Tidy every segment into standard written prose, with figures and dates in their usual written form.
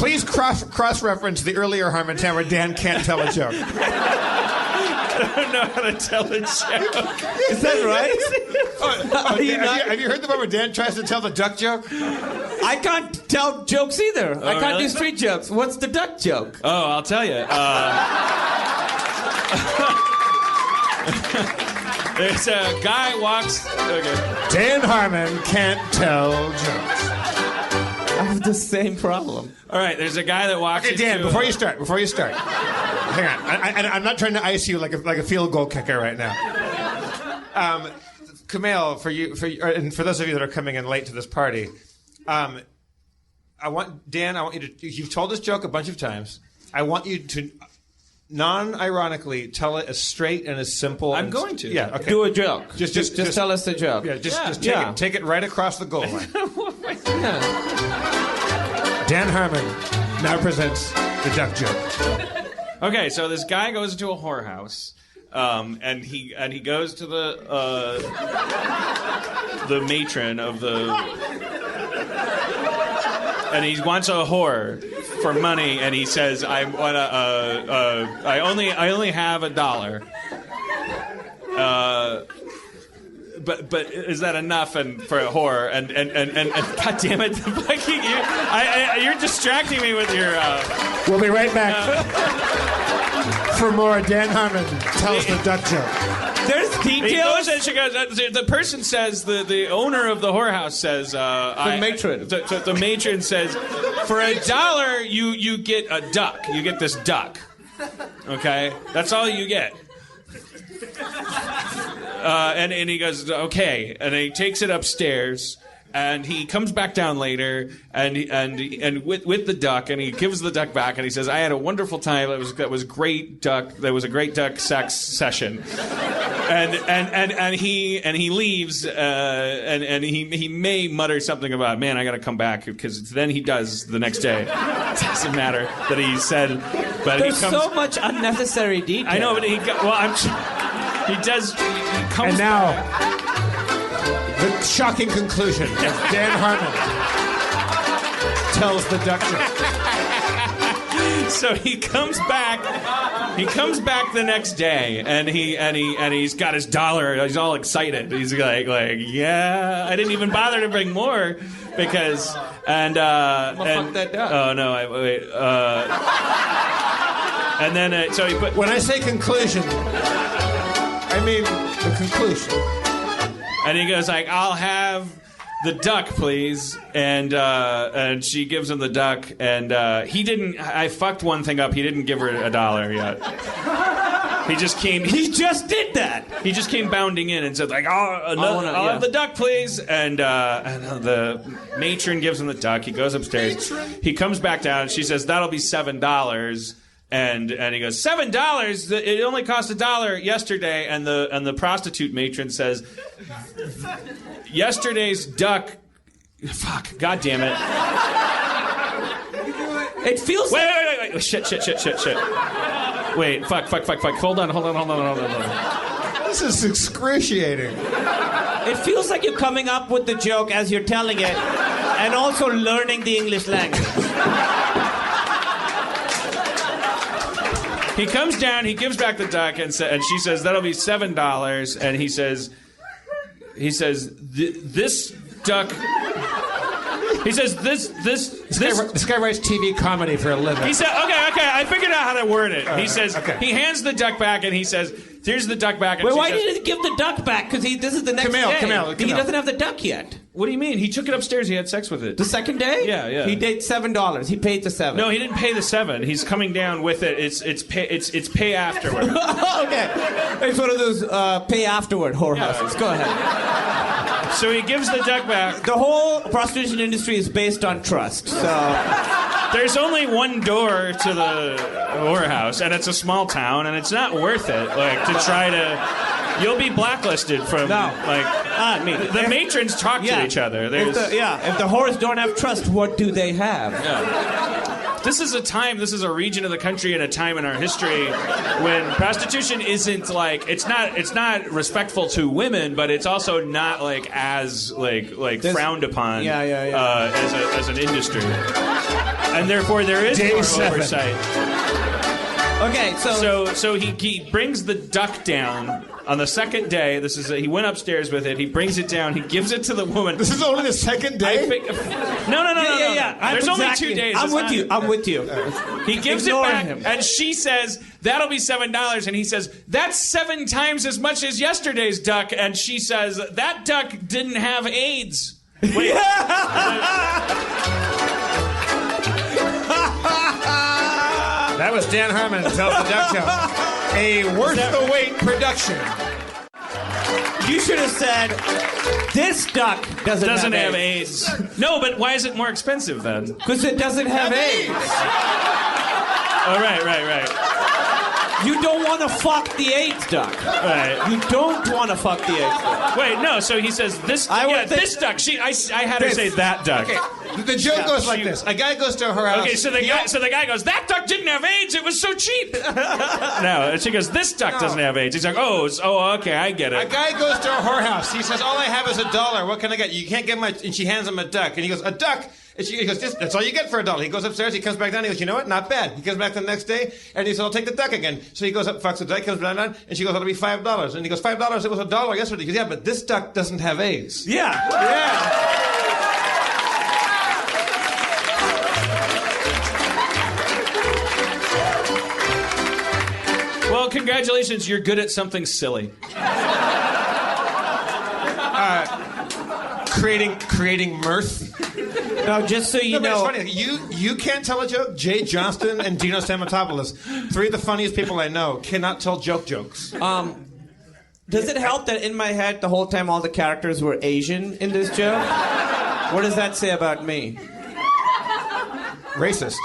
Please cross-reference the earlier Harmontown where Dan can't tell a joke. I don't know how to tell a joke. Is that right? Have you heard the one where Dan tries to tell the duck joke? I can't tell jokes either. I can't do street jokes. What's the duck joke? Oh, I'll tell you. There's a guy walks... Okay. Dan Harmon can't tell jokes. I have the same problem. All right, there's a guy that walks Okay, Dan, before you start. Hang on. I'm not trying to ice you like a field goal kicker right now. Kumail, for you, and for those of you that are coming in late to this party, I want you to... You've told this joke a bunch of times. I want you to... non-ironically, tell it as straight and as simple. I'm going to. Yeah, okay. Do a joke. Just tell us the joke. Yeah, just take it right across the goal line. Dan Harmon now presents the duck joke. Okay, so this guy goes into a whorehouse, and he goes to the matron of the, and he wants a whore for money, and he says, I only have $1. But is that enough for a whore? And God damn it, you're distracting me with your. We'll be right back for more Dan Harmon tells the duck joke. There's details. The person says, the owner of the whorehouse says, the matron. The matron says, for $1 you get a duck. You get this duck. Okay, that's all you get. And he goes, okay, and he takes it upstairs. And he comes back down later, and with the duck, and he gives the duck back, and he says, "I had a wonderful time. That was great duck. That was a great duck sex session." And he leaves, and he may mutter something about, "Man, I got to come back," because then he does the next day. It doesn't matter that he said, but there's he comes. So much unnecessary detail. I know, but he does. He comes. And now. The shocking conclusion of Dan Harmon tells the duck joke. So he comes back. He comes back the next day, and he's got his $1. He's all excited. He's like, yeah. I didn't even bother to bring more because fuck that duck. Oh no! Wait. And then so he put. When I say conclusion, I mean the conclusion. And he goes like, "I'll have the duck, please." And she gives him the duck, and he didn't. I fucked one thing up. He didn't give her $1 yet. He just came. He just did that. He just came bounding in and said like, I'll have the duck, please." And the matron gives him the duck. He goes upstairs. He comes back down. And she says, "That'll be $7." And he goes, $7? It only cost $1 yesterday. And the prostitute matron says, "Yesterday's duck." Fuck! God damn it! It feels. Wait! Shit! Wait! Fuck! Hold on! This is excruciating. It feels like you're coming up with the joke as you're telling it, and also learning the English language. He comes down, he gives back the duck, and she says, "That'll be $7." And he says, "This duck." He says, "This guy writes TV comedy for a living." He said, "Okay, I figured out how to word it." He says, okay. He hands the duck back, and he says, "Here's the duck back." And Wait, why did he give the duck back? Because this is the next day. Kumail. He doesn't have the duck yet. What do you mean? He took it upstairs. He had sex with it. The second day? Yeah. He paid $7. He paid the $7. No, he didn't pay the $7. He's coming down with it. It's pay afterward. Okay, it's one of those pay afterward whorehouses. Go ahead. So he gives the duck back. The whole prostitution industry is based on trust. So there's only one door to the whorehouse, and it's a small town, and it's not worth it. Like to try to. You'll be blacklisted from not me. The matrons talk to each other. If the whores don't have trust, what do they have? Yeah. this is a region of the country and a time in our history when prostitution isn't like it's not respectful to women, but it's also not like as frowned upon as an industry, and therefore there is more oversight. Okay, so he brings the duck down on the second day. He went upstairs with it. He brings it down. He gives it to the woman. This is only the second day? No. Yeah. There's only 2 days. I'm with you. He gives it back, and she says, "That'll be $7." And he says, "That's 7 times as much as yesterday's duck." And she says, "That duck didn't have AIDS." Wait. That was Dan Harmon tells the duck joke. A worth the wait production. You should have said, "This duck doesn't have AIDS." No, but why is it more expensive then? Because it doesn't have AIDS. Oh, right. You don't want to fuck the AIDS duck. Right. You don't want to fuck the AIDS duck. Wait, no. So he says this. This duck. I had her say that duck. Okay. The joke goes like this: a guy goes to her house. Okay, so the guy goes, "That duck didn't have AIDS. It was so cheap." No, and she goes, "This duck doesn't have AIDS." He's like, "Oh, okay, I get it." A guy goes to a whorehouse. He says, "All I have is $1. What can I get?" You can't get much. And she hands him a duck, and he goes, "A duck." And he goes, "That's all you get for $1." He goes upstairs. He comes back down. He goes, "You know what? Not bad." He comes back the next day, and he says, "I'll take the duck again." So he goes up, fucks the duck, comes down, and she goes, "That'll be $5." And he goes, $5. It was $1 yesterday. He goes, "Yeah, but this duck doesn't have AIDS." Yeah. Well, congratulations, you're good at something silly. Creating mirth. No, just so you know. But it's funny. You can't tell a joke. Jay Johnston and Dino Stamatopoulos, 3 of the funniest people I know, cannot tell jokes. Does it help that in my head the whole time all the characters were Asian in this joke? What does that say about me? Racist.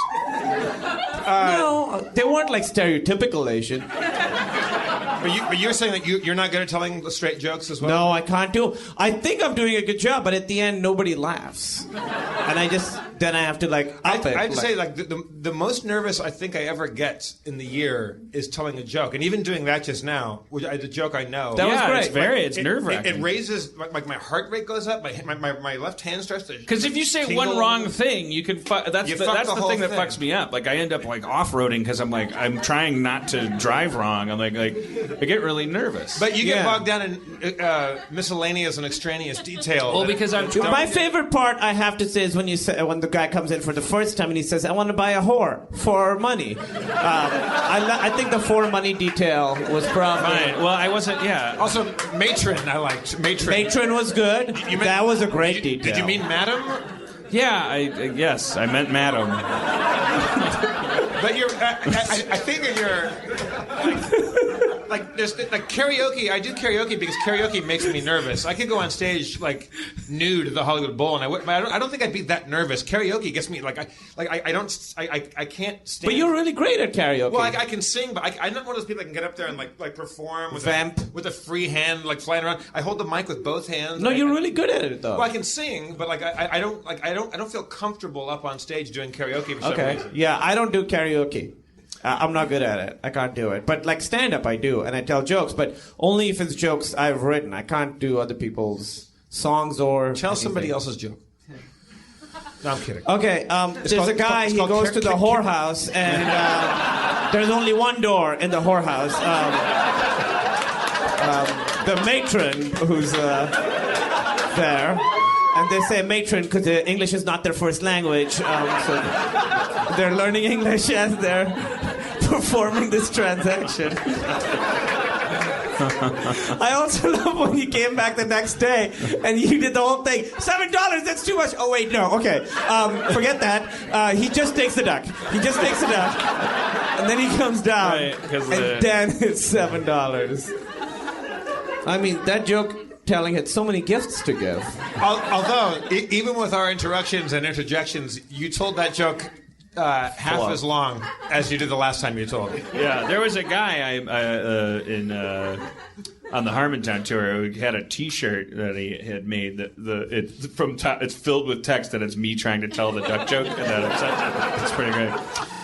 No, they weren't like stereotypical Asian. But you're saying that you're not good at telling the straight jokes as well? No, I can't do. I think I'm doing a good job, but at the end nobody laughs, and then I have to up it. I have to say, the most nervous I think I ever get in the year is telling a joke, and even doing that just now, the joke I know. That was great. It's nerve-wracking. It raises my heart rate goes up. My left hand starts to. Because if you say tingle. one wrong thing, you can. That's the thing that fucks me up. Like I end up off-roading because I'm trying not to drive wrong. I'm like I get really nervous. But you get bogged down in miscellaneous and extraneous detail. Well, because I'm. My favorite part, I have to say, is when the guy comes in for the first time and he says, "I want to buy a whore for money." I think the for money detail was probably fine. Well, I wasn't. Yeah. Also, matron, I liked matron. Matron was good. That was a great detail. Did you mean madam? Yeah. Yes, I meant madam. But I think you're. There's karaoke. I do karaoke because karaoke makes me nervous. I could go on stage nude at the Hollywood Bowl, and I don't think I'd be that nervous. Karaoke gets me I can't stand. But you're really great at karaoke. Well, I can sing, but I'm not one of those people that can get up there and perform with vamp with a free hand flying around. I hold the mic with both hands. No, you're really good at it though. Well, I can sing, but I don't feel comfortable up on stage doing karaoke for some reason. Yeah, I don't do karaoke. I'm not good at it. I can't do it. But stand-up, I do, and I tell jokes, but only if it's jokes I've written. I can't do other people's songs or tell anything. somebody else's joke. No, I'm kidding. Okay, there's a guy, he goes to the whorehouse, and there's only one door in the whorehouse. The matron who's there, and they say matron because English is not their first language, so they're learning English as they're performing this transaction. I also love when he came back the next day and you did the whole thing. $7, that's too much. Oh, wait, no. Okay. Forget that. He just takes the duck. He just takes the duck. And then he comes down. Right, and then it's $7. I mean, that joke telling had so many gifts to give. Although, even with our interruptions and interjections, you told that joke half as long as you did the last time you told it. Yeah, there was a guy on the Harmontown tour, he had a T-shirt that he had made that it's filled with text that it's me trying to tell the duck joke, and that it's pretty great.